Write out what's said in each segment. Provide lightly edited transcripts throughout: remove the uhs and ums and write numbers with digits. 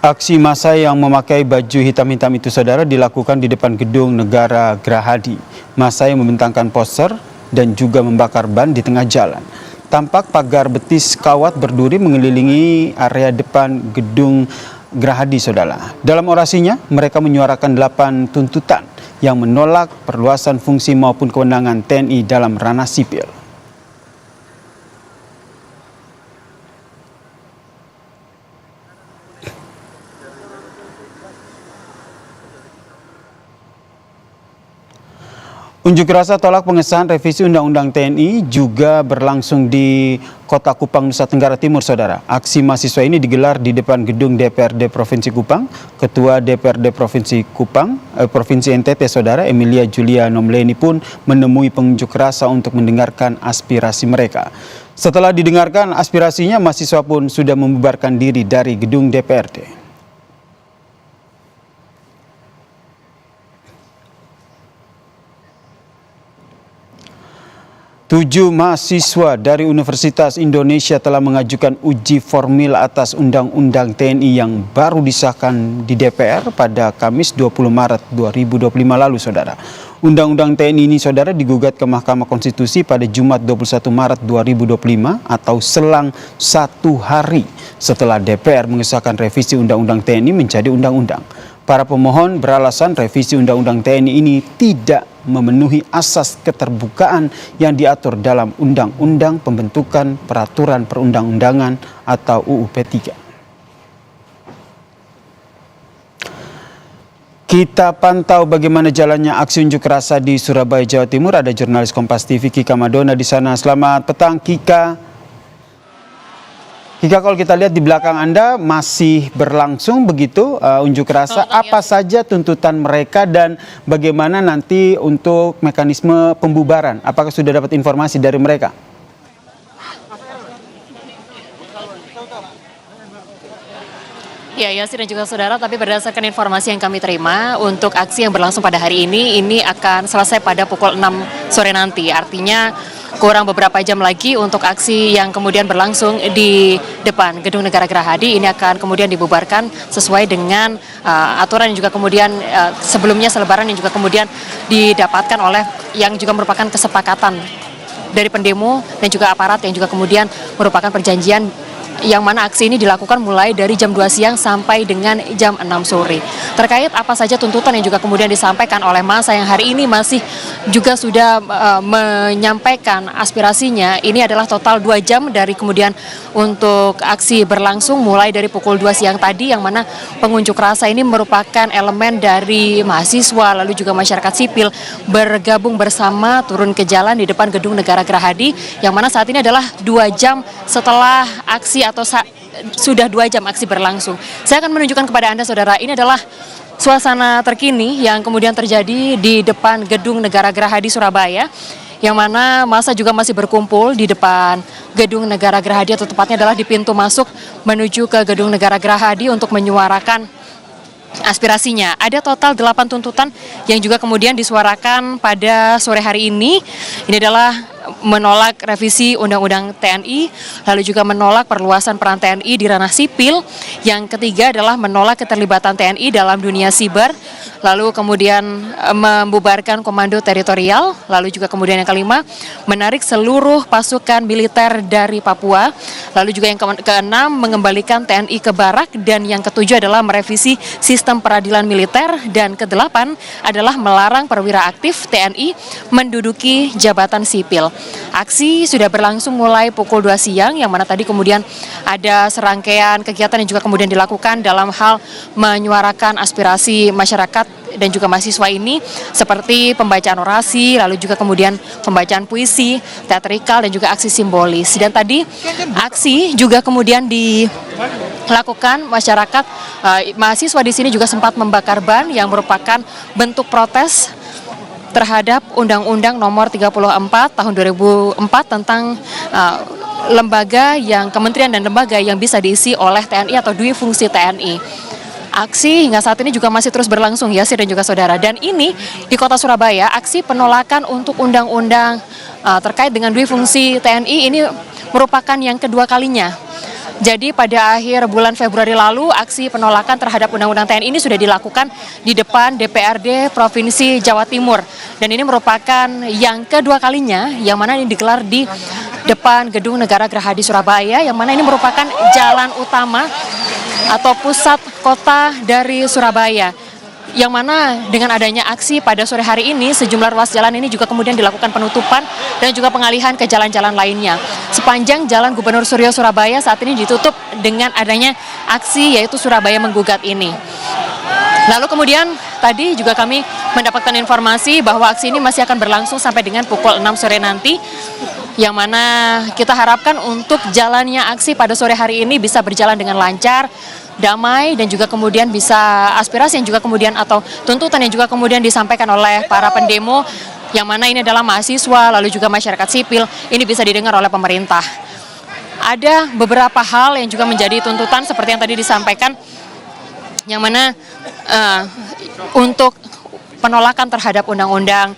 Aksi massa yang memakai baju hitam-hitam itu, saudara, dilakukan di depan gedung Negara Gerahadi. Massa yang membentangkan poster dan juga membakar ban di tengah jalan. Tampak pagar betis kawat berduri mengelilingi area depan gedung Gerahadi, saudara. Dalam orasinya, mereka menyuarakan 8 tuntutan yang menolak perluasan fungsi maupun kewenangan TNI dalam ranah sipil. Unjuk rasa tolak pengesahan revisi Undang-Undang TNI juga berlangsung di Kota Kupang, Nusa Tenggara Timur, saudara. Aksi mahasiswa ini digelar di depan gedung DPRD Provinsi Kupang. Ketua DPRD Provinsi Kupang, Provinsi NTT, saudara, Emilia Julia Nomleni pun menemui pengunjuk rasa untuk mendengarkan aspirasi mereka. Setelah didengarkan aspirasinya, mahasiswa pun sudah membubarkan diri dari gedung DPRD. 7 mahasiswa dari Universitas Indonesia telah mengajukan uji formil atas Undang-Undang TNI yang baru disahkan di DPR pada Kamis 20 Maret 2025 lalu, saudara. Undang-Undang TNI ini, saudara, digugat ke Mahkamah Konstitusi pada Jumat 21 Maret 2025 atau selang 1 hari setelah DPR mengesahkan revisi Undang-Undang TNI menjadi undang-undang. Para pemohon beralasan revisi Undang-Undang TNI ini tidak memenuhi asas keterbukaan yang diatur dalam Undang-Undang Pembentukan Peraturan Perundang-undangan atau UU P3. Kita pantau bagaimana jalannya aksi unjuk rasa di Surabaya, Jawa Timur. Ada jurnalis Kompas TV Kika Madona di sana. Selamat petang, Kika. Kika, kalau kita lihat di belakang Anda masih berlangsung begitu unjuk rasa. Apa saja tuntutan mereka dan bagaimana nanti untuk mekanisme pembubaran? Apakah sudah dapat informasi dari mereka? Ya, Yasir dan juga saudara, tapi berdasarkan informasi yang kami terima, untuk aksi yang berlangsung pada hari ini akan selesai pada pukul 6 sore nanti. Artinya kurang beberapa jam lagi untuk aksi yang kemudian berlangsung di depan Gedung Negara Gerahadi ini akan kemudian dibubarkan sesuai dengan aturan yang juga kemudian sebelumnya selebaran yang juga kemudian didapatkan oleh yang juga merupakan kesepakatan dari pendemo dan juga aparat yang juga kemudian merupakan perjanjian yang mana aksi ini dilakukan mulai dari jam 2 siang sampai dengan jam 6 sore. Terkait apa saja tuntutan yang juga kemudian disampaikan oleh massa yang hari ini masih juga sudah menyampaikan aspirasinya, ini adalah total 2 jam dari kemudian untuk aksi berlangsung mulai dari pukul 2 siang tadi, yang mana pengunjuk rasa ini merupakan elemen dari mahasiswa lalu juga masyarakat sipil bergabung bersama turun ke jalan di depan Gedung Negara Gerahadi, yang mana saat ini adalah 2 jam setelah aksi atau sudah 2 jam aksi berlangsung. Saya akan menunjukkan kepada Anda, saudara, ini adalah suasana terkini yang kemudian terjadi di depan Gedung Negara Gerahadi Surabaya, yang mana massa juga masih berkumpul di depan Gedung Negara Gerahadi, atau tepatnya adalah di pintu masuk menuju ke Gedung Negara Gerahadi untuk menyuarakan aspirasinya. Ada total 8 tuntutan yang juga kemudian disuarakan pada sore hari ini. Ini adalah menolak revisi Undang-Undang TNI, lalu juga menolak perluasan peran TNI di ranah sipil. Yang ketiga adalah menolak keterlibatan TNI dalam dunia siber, lalu kemudian membubarkan komando teritorial, lalu juga kemudian yang kelima menarik seluruh pasukan militer dari Papua, lalu juga yang keenam mengembalikan TNI ke barak, dan yang ketujuh adalah merevisi sistem peradilan militer, dan kedelapan adalah melarang perwira aktif TNI menduduki jabatan sipil. Aksi sudah berlangsung mulai pukul 2 siang, yang mana tadi kemudian ada serangkaian kegiatan yang juga kemudian dilakukan dalam hal menyuarakan aspirasi masyarakat dan juga mahasiswa ini, seperti pembacaan orasi, lalu juga kemudian pembacaan puisi, teatrikal, dan juga aksi simbolis. Dan tadi aksi juga kemudian dilakukan masyarakat, mahasiswa di sini juga sempat membakar ban yang merupakan bentuk protes terhadap Undang-Undang Nomor 34 Tahun 2004 tentang lembaga yang kementerian dan lembaga yang bisa diisi oleh TNI atau dui fungsi TNI. Aksi hingga saat ini juga masih terus berlangsung, Yasir dan juga saudara. Dan ini di Kota Surabaya, aksi penolakan untuk undang-undang terkait dengan dui fungsi TNI ini merupakan yang kedua kalinya Jadi pada akhir bulan Februari lalu, aksi penolakan terhadap Undang-Undang TNI ini sudah dilakukan di depan DPRD Provinsi Jawa Timur. Dan ini merupakan yang kedua kalinya, yang mana ini digelar di depan Gedung Negara Gerahadi Surabaya, yang mana ini merupakan jalan utama atau pusat kota dari Surabaya. Yang mana dengan adanya aksi pada sore hari ini, sejumlah ruas jalan ini juga kemudian dilakukan penutupan dan juga pengalihan ke jalan-jalan lainnya. Sepanjang Jalan Gubernur Suryo Surabaya saat ini ditutup dengan adanya aksi yaitu Surabaya Menggugat ini. Lalu kemudian tadi juga kami mendapatkan informasi bahwa aksi ini masih akan berlangsung sampai dengan pukul 6 sore nanti, yang mana kita harapkan untuk jalannya aksi pada sore hari ini bisa berjalan dengan lancar, damai, dan juga kemudian bisa aspirasi yang juga kemudian atau tuntutan yang juga kemudian disampaikan oleh para pendemo, yang mana ini adalah mahasiswa lalu juga masyarakat sipil, ini bisa didengar oleh pemerintah. Ada beberapa hal yang juga menjadi tuntutan seperti yang tadi disampaikan, yang mana untuk penolakan terhadap undang-undang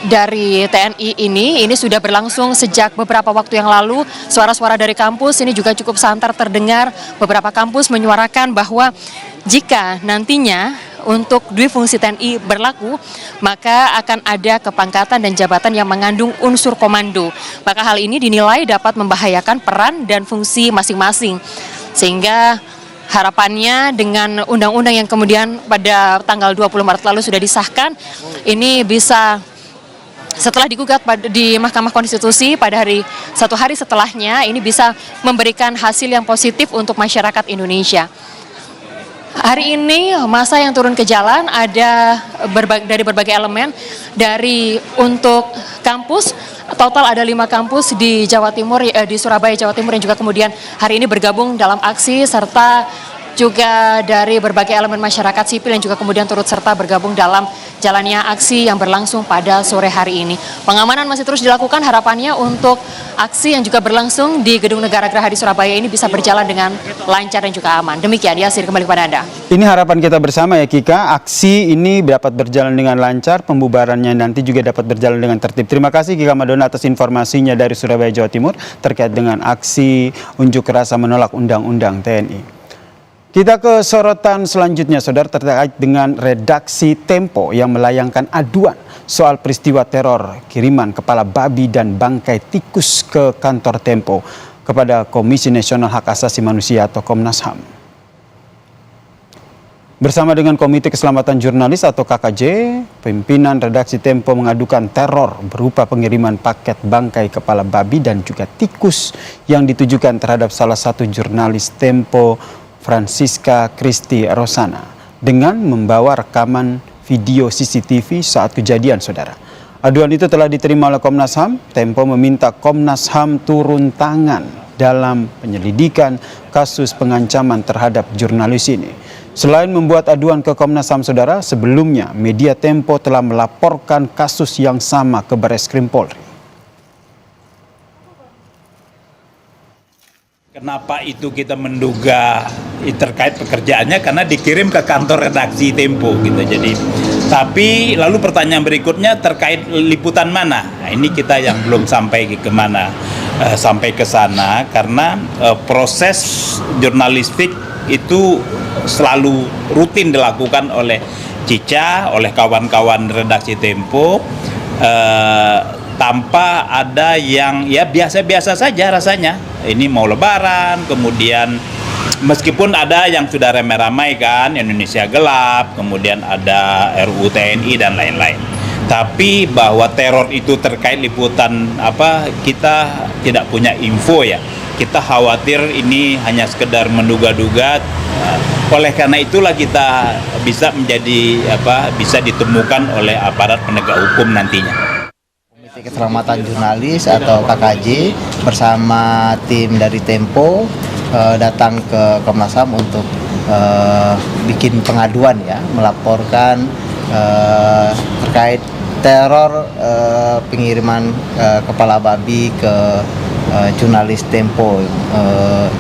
dari TNI ini sudah berlangsung sejak beberapa waktu yang lalu. Suara-suara dari kampus ini juga cukup santer terdengar. Beberapa kampus menyuarakan bahwa jika nantinya untuk dui fungsi TNI berlaku, maka akan ada kepangkatan dan jabatan yang mengandung unsur komando. Maka hal ini dinilai dapat membahayakan peran dan fungsi masing-masing. Sehingga harapannya dengan undang-undang yang kemudian pada tanggal 20 Maret lalu sudah disahkan, ini bisa setelah digugat di Mahkamah Konstitusi pada satu hari setelahnya, ini bisa memberikan hasil yang positif untuk masyarakat Indonesia. Hari ini masa yang turun ke jalan ada dari berbagai elemen, untuk kampus, total ada 5 kampus di Jawa Timur, di Surabaya, Jawa Timur, yang juga kemudian hari ini bergabung dalam aksi, serta juga dari berbagai elemen masyarakat sipil yang juga kemudian turut serta bergabung dalam jalannya aksi yang berlangsung pada sore hari ini. Pengamanan masih terus dilakukan, harapannya untuk aksi yang juga berlangsung di Gedung Negara Gerahadi Surabaya ini bisa berjalan dengan lancar dan juga aman. Demikian, Yasir, kembali kepada Anda. Ini harapan kita bersama ya Kika, aksi ini dapat berjalan dengan lancar, pembubarannya nanti juga dapat berjalan dengan tertib. Terima kasih Kika Madona atas informasinya dari Surabaya, Jawa Timur terkait dengan aksi unjuk rasa menolak Undang-Undang TNI. Kita ke sorotan selanjutnya, saudara, terkait dengan redaksi Tempo yang melayangkan aduan soal peristiwa teror kiriman kepala babi dan bangkai tikus ke kantor Tempo kepada Komisi Nasional Hak Asasi Manusia atau Komnas HAM. Bersama dengan Komite Keselamatan Jurnalis atau KKJ, pimpinan redaksi Tempo mengadukan teror berupa pengiriman paket bangkai kepala babi dan juga tikus yang ditujukan terhadap salah satu jurnalis Tempo, Francisca Kristi Rosana, dengan membawa rekaman video CCTV saat kejadian, saudara. Aduan itu telah diterima oleh Komnas HAM. Tempo meminta Komnas HAM turun tangan dalam penyelidikan kasus pengancaman terhadap jurnalis ini. Selain membuat aduan ke Komnas HAM, saudara, sebelumnya media Tempo telah melaporkan kasus yang sama ke Barreskrim Polri. Kenapa itu kita menduga terkait pekerjaannya, karena dikirim ke kantor redaksi Tempo gitu. Jadi, tapi lalu pertanyaan berikutnya terkait liputan mana? Nah, ini kita yang belum sampai ke mana, sampai ke sana, karena proses jurnalistik itu selalu rutin dilakukan oleh Cica, oleh kawan-kawan redaksi Tempo, tanpa ada yang ya biasa-biasa saja rasanya. Ini mau lebaran, kemudian meskipun ada yang sudah ramai-ramai kan, Indonesia Gelap, kemudian ada RUU TNI dan lain-lain. Tapi bahwa teror itu terkait liputan apa, kita tidak punya info ya. Kita khawatir ini hanya sekedar menduga-duga. Oleh karena itulah kita bisa bisa ditemukan oleh aparat penegak hukum nantinya. Komite Keselamatan Jurnalis atau KKJ bersama tim dari Tempo datang ke Komnas HAM untuk bikin pengaduan ya, melaporkan terkait teror pengiriman kepala babi ke jurnalis Tempo,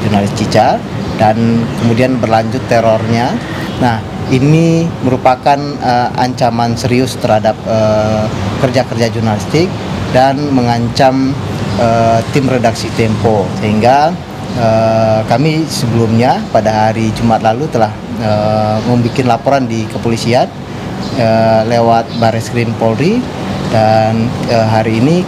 jurnalis Cica, dan kemudian berlanjut terornya. Nah, ini merupakan ancaman serius terhadap kerja-kerja jurnalistik dan mengancam tim redaksi Tempo, sehingga kami sebelumnya pada hari Jumat lalu telah membuat laporan di kepolisian lewat Barreskrim Polri, dan hari ini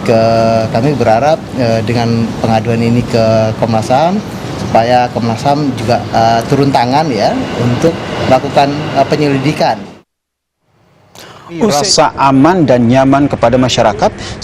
kami berharap dengan pengaduan ini ke Komnas HAM supaya Komnas HAM juga turun tangan ya untuk melakukan penyelidikan. Rasa aman dan nyaman kepada masyarakat